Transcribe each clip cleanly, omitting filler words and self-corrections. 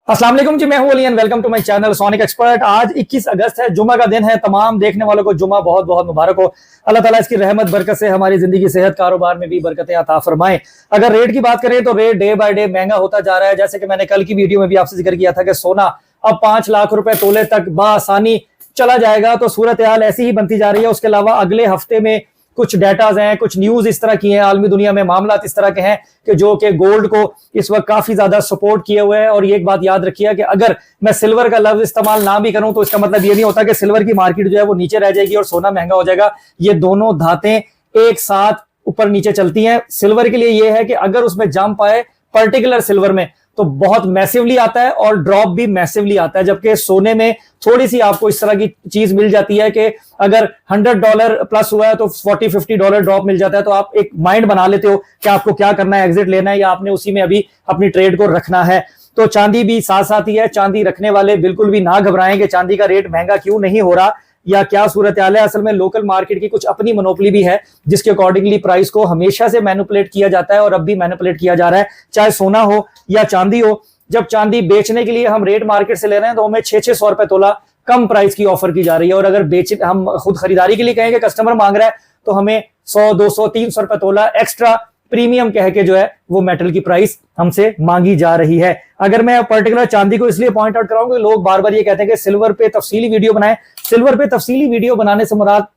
अस्सलाम वालेकुम जी, मैं हूं Ali and welcome to my channel sonic expert. आज 21 अगस्त है, जुमा का दिन है। तमाम देखने वालों को जुमा बहुत बहुत मुबारक हो। अल्लाह ताला इसकी रहमत बरकत से हमारी जिंदगी, सेहत, कारोबार में भी बरकतें अता फरमाए। अगर रेट की बात करें तो रेट डे बाय डे महंगा होता जा रहा है। जैसे कि मैंने कल की वीडियो में भी आपसे जिक्र किया था कि सोना अब 5 लाख रुपए तोले तक बासानी चला जाएगा, तो सूरत हाल ऐसी ही बनती जा रही है। उसके अलावा अगले हफ्ते में कुछ डेटाज हैं, कुछ न्यूज इस तरह की हैं, आलमी दुनिया में मामला इस तरह के हैं कि जो कि गोल्ड को इस वक्त काफी ज्यादा सपोर्ट किए हुए हैं। और ये एक बात याद रखिए कि अगर मैं सिल्वर का लफ्ज इस्तेमाल ना भी करूं तो इसका मतलब ये नहीं होता कि सिल्वर की मार्केट जो है वो नीचे रह जाएगी और सोना महंगा हो जाएगा। ये दोनों धातें एक साथ ऊपर नीचे चलती हैं। सिल्वर के लिए ये है कि अगर उसमें जंप आए पर्टिकुलर सिल्वर में तो बहुत मैसिवली आता है और ड्रॉप भी मैसिवली आता है, जबकि सोने में थोड़ी सी आपको इस तरह की चीज मिल जाती है कि अगर $100 प्लस हुआ है तो $40-50 ड्रॉप मिल जाता है। तो आप एक माइंड बना लेते हो कि आपको क्या करना है, एग्जिट लेना है या आपने उसी में अभी अपनी ट्रेड को रखना है। तो चांदी भी साथ साथ ही है। चांदी रखने वाले बिल्कुल भी ना घबराएं कि चांदी का रेट महंगा क्यों नहीं हो रहा या क्या सूरत हाल है। असल में लोकल मार्केट की कुछ अपनी मोनोपोली भी है जिसके अकॉर्डिंगली प्राइस को हमेशा से मैनिपुलेट किया जाता है और अब भी मैनिपुलेट किया जा रहा है, चाहे सोना हो या चांदी हो। जब चांदी बेचने के लिए हम रेट मार्केट से ले रहे हैं तो हमें 600-600 रुपए तोला कम प्राइस की ऑफर की जा रही है, और अगर हम खुद खरीदारी के लिए कहेंगे, कस्टमर मांग रहा है तो हमें 100-200-300 रुपए तोला एक्स्ट्रा प्रीमियम कह के जो है वो मेटल की प्राइस हमसे मांगी जा रही है। अगर मैं पर्टिकुलर चांदी को इसलिए पॉइंट आउट कराऊंगा, लोग बार बार ये कहते हैं कि सिल्वर पे तफसीली वीडियो बनाएं। सिल्वर पे तफसीली वीडियो बनाने से मुराद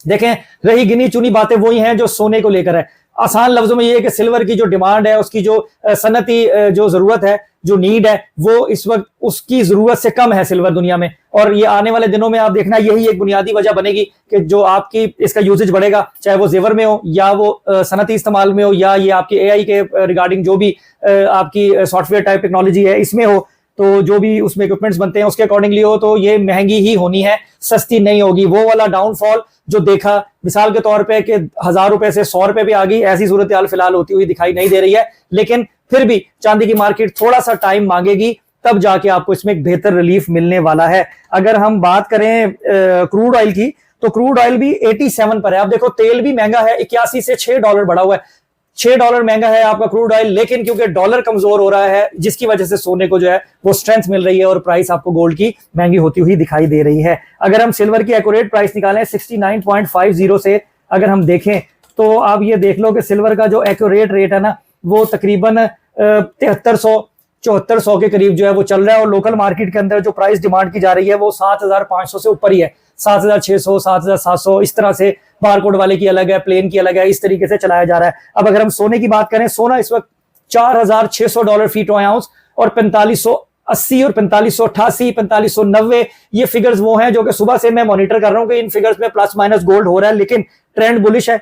देखें रही गिनी चुनी बातें वही हैं जो सोने को लेकर है। आसान लफ्जों में ये है कि सिल्वर की जो डिमांड है, उसकी जो सनती जो जरूरत है, जो नीड है, वो इस वक्त उसकी जरूरत से कम है सिल्वर दुनिया में। और ये आने वाले दिनों में आप देखना यही एक बुनियादी वजह बनेगी कि जो आपकी इसका यूजेज बढ़ेगा, चाहे वो जेवर में हो या वो सनती इस्तेमाल में हो या ये आपकी एआई के रिगार्डिंग जो भी आपकी सॉफ्टवेयर टाइप टेक्नोलॉजी है इसमें हो, तो जो भी उसमें इक्विपमेंट्स बनते हैं उसके अकॉर्डिंगली हो, तो ये महंगी ही होनी है, सस्ती नहीं होगी। वो वाला डाउनफॉल जो देखा मिसाल के तौर पे कि 1000 रुपए से 100 रुपए पे आ गई, ऐसी सूरत हाल फिलहाल होती हुई दिखाई नहीं दे रही है। लेकिन फिर भी चांदी की मार्केट थोड़ा सा टाइम मांगेगी, तब जाके आपको इसमें एक बेहतर रिलीफ मिलने वाला है। अगर हम बात करें क्रूड ऑयल की, तो क्रूड ऑयल भी 87 पर है। अब देखो तेल भी महंगा है, 81 से $6 बढ़ा हुआ है। $6 महंगा है आपका क्रूड ऑयल, लेकिन क्योंकि डॉलर कमजोर हो रहा है जिसकी वजह से सोने को जो है वो स्ट्रेंथ मिल रही है और प्राइस आपको गोल्ड की महंगी होती हुई दिखाई दे रही है। अगर हम सिल्वर की एक्यूरेट प्राइस निकालें 69.50 से अगर हम देखें तो आप ये देख लो कि सिल्वर का जो एक्यूरेट रेट है ना वो तकरीबन 7300-7400 के करीब जो है वो चल रहा है। और लोकल मार्केट के अंदर जो प्राइस डिमांड की जा रही है वो 7500 से ऊपर ही है, 7600, 7700, इस तरह से। बारकोड वाले की अलग है, प्लेन की अलग है, इस तरीके से चलाया जा रहा है। अब अगर हम सोने की बात करें, सोना इस वक्त $4600 फी टू आउंस और 4580 और 4588, 4590 ये फिगर्स वो हैं जो कि सुबह से मैं मॉनिटर कर रहा हूं कि इन फिगर्स में प्लस माइनस गोल्ड हो रहा है, लेकिन ट्रेंड बुलिश है।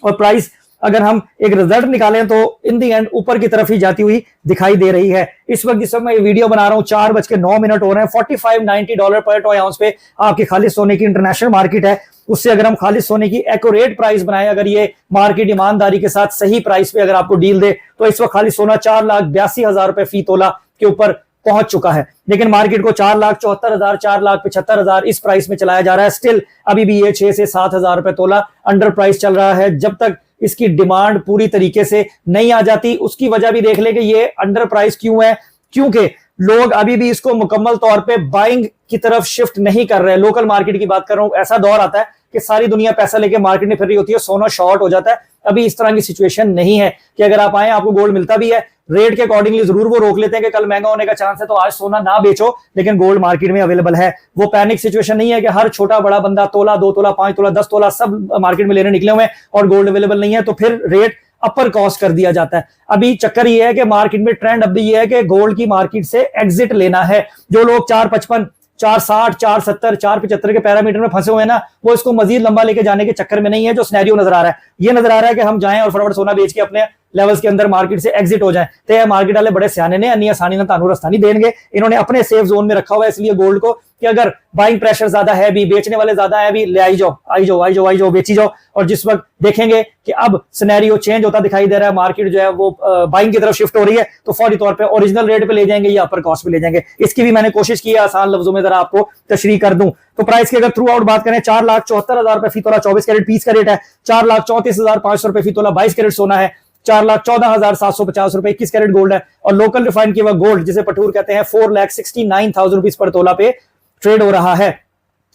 और प्राइस अगर हम एक रिजल्ट निकालें तो इन दी एंड ऊपर की तरफ ही जाती हुई दिखाई दे रही है। इस वक्त जिस वक्त मैं ये वीडियो बना रहा हूं 4:09 हो रहे हैं, $4590 पर टॉय आउंस पे आपकी खालिद सोने की इंटरनेशनल मार्केट है। उससे अगर हम खालिद सोने की एक्यूरेट प्राइस बनाएं, अगर ये मार्केट ईमानदारी के साथ सही प्राइस पे अगर आपको डील दे, तो इस वक्त खालिद सोना 4,82,000 रुपए फी तोला के ऊपर पहुंच चुका है। लेकिन मार्केट को 4,74,000, 4,75,000 इस प्राइस में चलाया जा रहा है। स्टिल अभी भी ये 6 से 7,000 रुपए तोला अंडर प्राइस चल रहा है। जब तक इसकी डिमांड पूरी तरीके से नहीं आ जाती, उसकी वजह भी देख ले कि ये अंडर प्राइस क्यों है, क्योंकि लोग अभी भी इसको मुकम्मल तौर पे बाइंग की तरफ शिफ्ट नहीं कर रहे हैं। लोकल मार्केट की बात कर रहा हूं, ऐसा दौर आता है कि सारी दुनिया पैसा लेके मार्केट में फिर रही होती है, सोना शॉर्ट हो जाता है। अभी इस तरह की सिचुएशन नहीं है कि अगर आप आए आपको गोल्ड मिलता भी है, रेट के अकॉर्डिंगली जरूर वो रोक लेते हैं कि कल महंगा होने का चांस है तो आज सोना ना बेचो, लेकिन गोल्ड मार्केट में अवेलेबल है। वो पैनिक सिचुएशन नहीं है कि हर छोटा बड़ा बंदा तोला, 2 तोला, 5 तोला, 10 तोला सब मार्केट में लेने निकले हुए हैं और गोल्ड अवेलेबल नहीं है, तो फिर रेट अपर कॉस्ट कर दिया जाता है। अभी चक्कर ये है कि मार्केट में ट्रेंड अभी ये है कि गोल्ड की मार्केट से एग्जिट लेना है। जो लोग 455, 460, 470, 475 के पैरामीटर में फंसे हुए हैं ना, वो इसको मजीद लंबा लेके जाने के चक्कर में नहीं है। जो सिनेरियो नजर आ रहा है, ये नजर आ रहा है कि हम जाएं और फटाफट सोना बेच के अपने लेवल्स के अंदर मार्केट से एग्जिट हो जाएं। तो ये मार्केट वाले बड़े सियाने ने अन्नी आसानी ना तानू रस्ता नहीं देंगे। इन्होंने अपने सेफ जोन में रखा हुआ है इसलिए गोल्ड को कि अगर बाइंग प्रेशर ज्यादा है भी, बेचने वाले ज्यादा है भी, ले आई जाओ, आई जाओ, आई जाओ, आई जाओ, बेची जाओ। और जिस वक्त देखेंगे कि अब सिनेरियो चेंज होता दिखाई दे रहा है, मार्केट जो है वो बाइंग की तरफ शिफ्ट हो रही है, तो फौरी तौर पे ओरिजिनल रेट पे ले जाएंगे या अपर कॉस्ट पे ले जाएंगे। इसकी भी मैंने कोशिश की है आसान लफ्जों में जरा आपको तशरीह कर दूं। तो प्राइस की अगर थ्रू आउट बात करें, 4,74,000 रुपए फी तोला 24 कैरेट पीस का रेट है, 4,34,500 रुपए फी तोला 22 कैरेट सोना है, 4,14,750 रुपए 21 कैरेट गोल्ड है। और लोकल रिफाइंड किया हुआ गोल्ड जिसे पठूर कहते हैं 4,69,000 रुपीज पर तोला पे ट्रेड हो रहा है।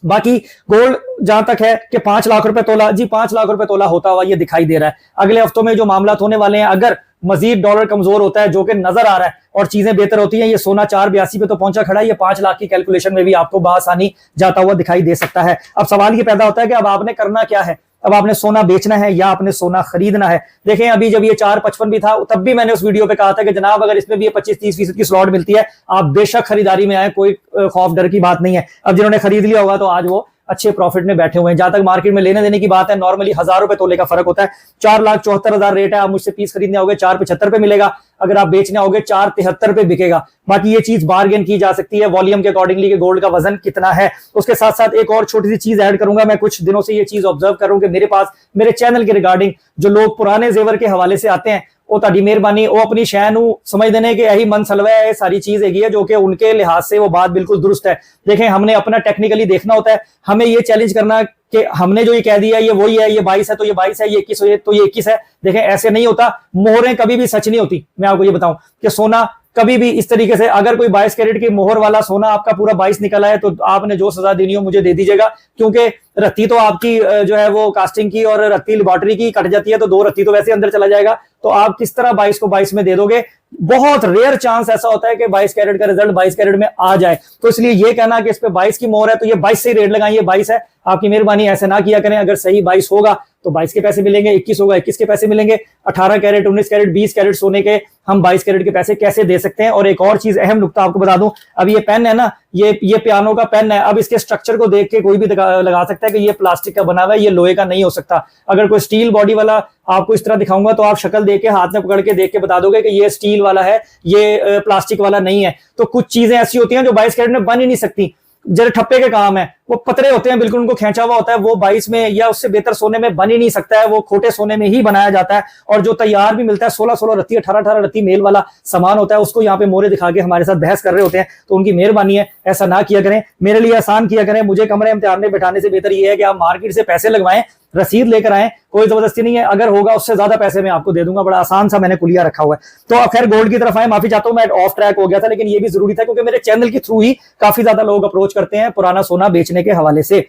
बाकी गोल्ड जहां तक है कि 5 लाख रुपए तोला, जी 5 लाख रुपए तोला होता हुआ ये दिखाई दे रहा है। अगले हफ्तों में जो मामला होने वाले हैं, अगर मजीद डॉलर कमजोर होता है जो कि नजर आ रहा है और चीजें बेहतर होती हैं, ये सोना 482 पे तो पहुंचा खड़ा है, ये 5 लाख की कैलकुलेशन में भी आपको बआसानी जाता हुआ दिखाई दे सकता है। अब सवाल ये पैदा होता है कि अब आपने करना क्या है, अब आपने सोना बेचना है या आपने सोना खरीदना है। देखें अभी जब ये 455 भी था तब भी मैंने उस वीडियो पे कहा था कि जनाब अगर इसमें भी ये 25-30% की स्लॉट मिलती है आप बेशक खरीदारी में आए, कोई खौफ डर की बात नहीं है। अब जिन्होंने खरीद लिया होगा तो आज वो अच्छे प्रॉफिट में बैठे हुए हैं। जहां तक मार्केट में लेने देने की बात है, नॉर्मली 1,000 रुपए तोले का फर्क होता है। 4,74,000 रेट है, आप मुझसे पीस खरीदने आओगे 475 पे मिलेगा, अगर आप बेचने आओगे 473 पे बिकेगा। बाकी ये चीज बार्गेन की जा सकती है वॉल्यूम के अकॉर्डिंगली कि गोल्ड का वजन कितना है। उसके साथ साथ एक और छोटी सी चीज ऐड करूंगा, मैं कुछ दिनों से ये चीज ऑब्जर्व कर रहा हूं कि मेरे पास मेरे चैनल के रिगार्डिंग जो लोग पुराने जेवर के हवाले से आते हैं, वो ताड़ी मेहरबानी वो अपनी शह समझ देने के यही मन सलवा है, सारी चीज है जो कि उनके लिहाज से वो बात बिल्कुल दुरुस्त है। देखें हमने अपना टेक्निकली देखना होता है, हमें ये चैलेंज करना कि हमने जो ये कह दिया ये वही है, ये 22 है तो ये 22 है, ये 21 है तो ये 21 है। देखें ऐसे नहीं होता, मोहरें कभी भी सच नहीं होती। मैं आपको ये बताऊं कि सोना कभी भी इस तरीके से, अगर कोई 22 कैरेट की मोहर वाला सोना आपका पूरा 22 निकला है तो आपने जो सजा देनी हो मुझे दे दीजिएगा, क्योंकि रत्ती तो आपकी जो है वो कास्टिंग की और रत्ती लेबोरेटरी की कट जाती है तो 2 रत्ती तो वैसे अंदर चला जाएगा, तो आप किस तरह 22 को 22 में दे दोगे। बहुत रेयर चांस ऐसा होता है कि 22 कैरेट का रिजल्ट 22 कैरेट में आ जाए। तो इसलिए ये कहना कि इस पे 22 की मोहर है तो ये 22 से रेट लगाइए, 22 है, आपकी मेहरबानी ऐसे ना किया करें। अगर सही 22 होगा तो 22 के पैसे मिलेंगे, 21 होगा 21 के पैसे मिलेंगे, 18 कैरेट 19 कैरेट 20 कैरेट सोने के हम 22 कैरेट के पैसे कैसे दे सकते हैं। और एक और चीज अहम नुकता आपको बता दूं, अब ये पेन है ना, ये पियानो का पेन है, अब इसके स्ट्रक्चर को देख के कोई भी लगा सकता है कि ये प्लास्टिक का बना हुआ है, ये लोहे का नहीं हो सकता। अगर कोई स्टील बॉडी वाला आपको इस तरह दिखाऊंगा तो आप शक्ल देख के हाथ में पकड़ के देख के बता दोगे कि ये स्टील वाला है, ये प्लास्टिक वाला नहीं है। तो कुछ चीजें ऐसी होती हैं जो 22 कैरेट में बन ही नहीं सकती। जैसे ठप्पे के काम है, वो पतरे होते हैं बिल्कुल, उनको खींचा हुआ होता है, वो 22 में या उससे बेहतर सोने में बन ही नहीं सकता है, वो खोटे सोने में ही बनाया जाता है। और जो तैयार भी मिलता है 16-16 रत्ती 18-18 रत्ती मेल वाला सामान होता है, उसको यहाँ पे मोहरे दिखा के हमारे साथ बहस कर रहे होते हैं। तो उनकी मेहरबानी है ऐसा ना किया करें, मेरे लिए आसान किया करें। मुझे कमरे इम्तिहान में बैठाने से बेहतर ये है कि आप मार्केट से पैसे लगवाएं, रसीद लेकर आए, कोई जबरदस्ती नहीं है, अगर होगा उससे ज्यादा पैसे मैं आपको दे दूंगा, बड़ा आसान सा मैंने कुलिया रखा हुआ है। तो खैर गोल्ड की तरफ आए, माफी चाहता हूं मैं ऑफ ट्रैक हो गया था, लेकिन ये भी जरूरी था क्योंकि मेरे चैनल के थ्रू ही काफी ज्यादा लोग अप्रोच करते हैं पुराना सोना बेचने के हवाले से।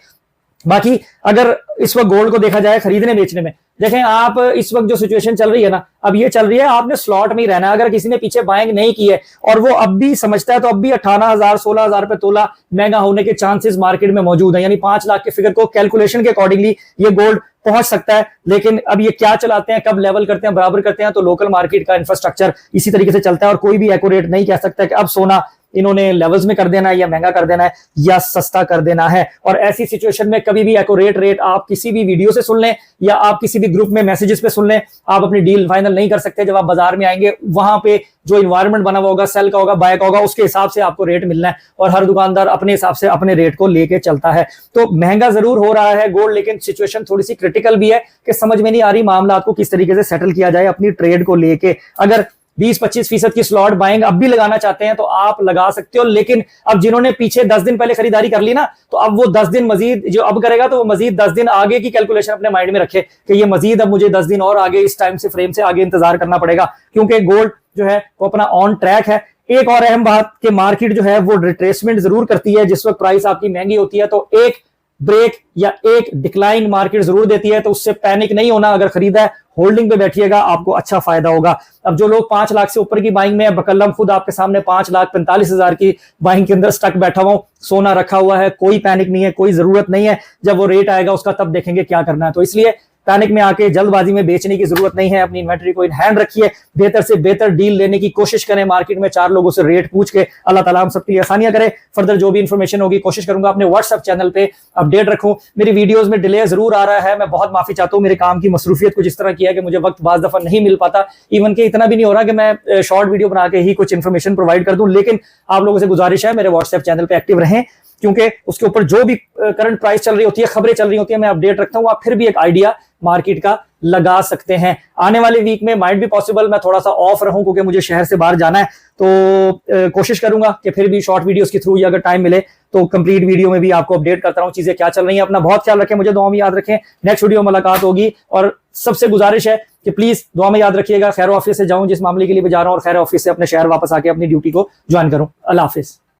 बाकी अगर इस वक्त गोल्ड को देखा जाए खरीदने बेचने में, देखें आप इस वक्त जो सिचुएशन चल रही है ना, अब ये चल रही है आपने स्लॉट में ही रहना है। अगर किसी ने पीछे बाइंग नहीं की है और वो अब भी समझता है तो अब भी 18,000 16,000 रुपए तोला महंगा होने के चांसेस मार्केट में मौजूद है। यानी 5 लाख के फिगर को कैलकुलेशन के अकॉर्डिंगली ये गोल्ड पहुंच सकता है। लेकिन अब ये क्या चलाते हैं, कब लेवल करते हैं, बराबर करते हैं, तो लोकल मार्केट का इंफ्रास्ट्रक्चर इसी तरीके से चलता है और कोई भी एक्यूरेट नहीं कह सकता कि अब सोना इन्होंने लेवल्स में कर देना है या महंगा कर देना है या सस्ता कर देना है। और ऐसी सिचुएशन में कभी भी एक्यूरेट रेट आप किसी भी वीडियो से सुन लें या आप किसी भी ग्रुप में मैसेजेस पे सुन लें, आप अपनी डील फाइनल नहीं कर सकते। जब आप बाजार में आएंगे वहां पे जो इन्वायरमेंट बना हुआ होगा, सेल का होगा, बाय का होगा, उसके हिसाब से आपको रेट मिलना है और हर दुकानदार अपने हिसाब से अपने रेट को लेके चलता है। तो महंगा जरूर हो रहा है गोल्ड, लेकिन सिचुएशन थोड़ी सी क्रिटिकल भी है कि समझ में नहीं आ रही मामला को किस तरीके से सेटल किया जाए अपनी ट्रेड को लेके। अगर 20-25% की स्लॉट बाइंग अब भी लगाना चाहते हैं तो आप लगा सकते हो, लेकिन अब जिन्होंने पीछे 10 दिन पहले खरीदारी कर ली ना, तो अब वो 10 दिन मजीद जो अब करेगा तो वो मजीद 10 दिन आगे की कैलकुलेशन अपने माइंड में रखे कि ये मजीद अब मुझे 10 दिन और आगे इस टाइम से फ्रेम से आगे इंतजार करना पड़ेगा, क्योंकि गोल्ड जो है वो अपना ऑन ट्रैक है। एक और अहम बात कि मार्केट जो है वो रिट्रेसमेंट जरूर करती है। जिस वक्त प्राइस आपकी महंगी होती है तो एक ब्रेक या एक डिक्लाइन मार्केट जरूर देती है, तो उससे पैनिक नहीं होना। अगर खरीदा है होल्डिंग पे बैठिएगा, आपको अच्छा फायदा होगा। अब जो लोग 5 लाख से ऊपर की बाइंग में है, बकल्लम खुद आपके सामने 5,45,000 की बाइंग के अंदर स्टक बैठा हुआ, सोना रखा हुआ है, कोई पैनिक नहीं है, कोई जरूरत नहीं है। जब वो रेट आएगा उसका तब देखेंगे क्या करना है। तो इसलिए पैनिक में आके जल्दबाजी में बेचने की जरूरत नहीं है। अपनी इन्वेंटरी को इन हैंड रखिए, बेहतर से बेहतर डील लेने की कोशिश करें। मार्केट में 4 लोगों से रेट पूछ के। अल्लाह ताला हम सबके लिए आसानियां करे। फर्दर जो भी इंफॉर्मेशन होगी कोशिश करूंगा अपने व्हाट्सएप चैनल पे अपडेट रखूं। मेरी वीडियोस में डिले जरूर आ रहा है, मैं बहुत माफी चाहता हूं। मेरे काम की मसरूफियत कुछ इस तरह की है कि मुझे वक्त बाज दफा नहीं मिल पाता। इवन के इतना भी नहीं हो रहा कि मैं शॉर्ट वीडियो बना के ही कुछ इन्फॉर्मेशन प्रोवाइड कर दूं, लेकिन आप लोगों से गुजारिश है मेरे व्हाट्सएप चैनल पे एक्टिव रहें। क्योंकि उसके ऊपर जो भी करंट प्राइस चल रही होती है, खबरें चल रही होती है, मैं अपडेट रखता हूं। आप फिर भी एक आइडिया मार्केट का लगा सकते हैं। आने वाले वीक में माइट भी पॉसिबल मैं थोड़ा सा ऑफ रहूं, क्योंकि मुझे शहर से बाहर जाना है। तो कोशिश करूंगा कि फिर भी शॉर्ट वीडियोस के थ्रू या अगर टाइम मिले तो कंप्लीट वीडियो में भी आपको अपडेट करता रहूं चीजें क्या चल रही हैं। अपना बहुत ख्याल रखें, मुझे दुआ में याद रखें। नेक्स्ट वीडियो में मुलाकात होगी, और सबसे गुजारिश है कि प्लीज दुआ में याद रखिएगा। खैर ऑफिस से जाऊं जिस मामले के लिए भी जा रहा हूं, और खैर ऑफिस से अपने शहर वापस आके अपनी ड्यूटी को ज्वाइन करूं। अल्लाह हाफिज।